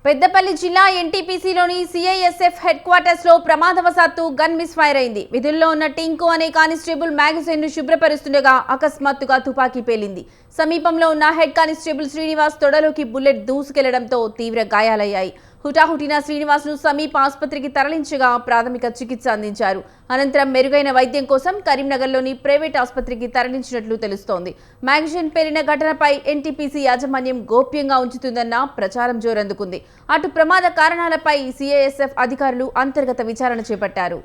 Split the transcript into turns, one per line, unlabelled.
పెద్దపల్లి జిల్లా ఎన్టీపీసీలోని CISF head quarters లో ప్రమాదవశాత్తు గన్ మిస్ ఫైర్ అయింది. విధుల్లో ఉన్న టింకు అనే కానిస్టేబుల్ మ్యాగజైన్ ను శుభ్రపరుస్తుండగా అకస్మాత్తుగా తుపాకీ పేలింది. సమీపంలో ఉన్న హెడ్ కానిస్టేబుల్ శ్రీనివాస్ తొడలోకి బుల్లెట్ దూసుకెళ్లడంతో తీవ్ర గాయాలయ్యాయి. హుటాహుటిన శ్రీనివాస్ ను సమీప ఆసుపత్రికి తరలించగా ప్రాథమిక చికిత్స అందించారు. అనంతరం మెరుగైన వైద్యం కోసం కరీంనగర్లోని ప్రైవేట్ ఆసుపత్రికి తరలించినట్లు తెలుస్తోంది. మ్యాగజైన్ పేలిన ఘటనపై ఎన్టీపీసీ యాజమాన్యం గోప్యంగా ఉంచుతుందన్న ప్రచారం జోరందుకుంది. అటు ప్రమాద కారణాలపై సిఐఎస్ఎఫ్ అధికారులు అంతర్గత విచారణ చేపట్టారు.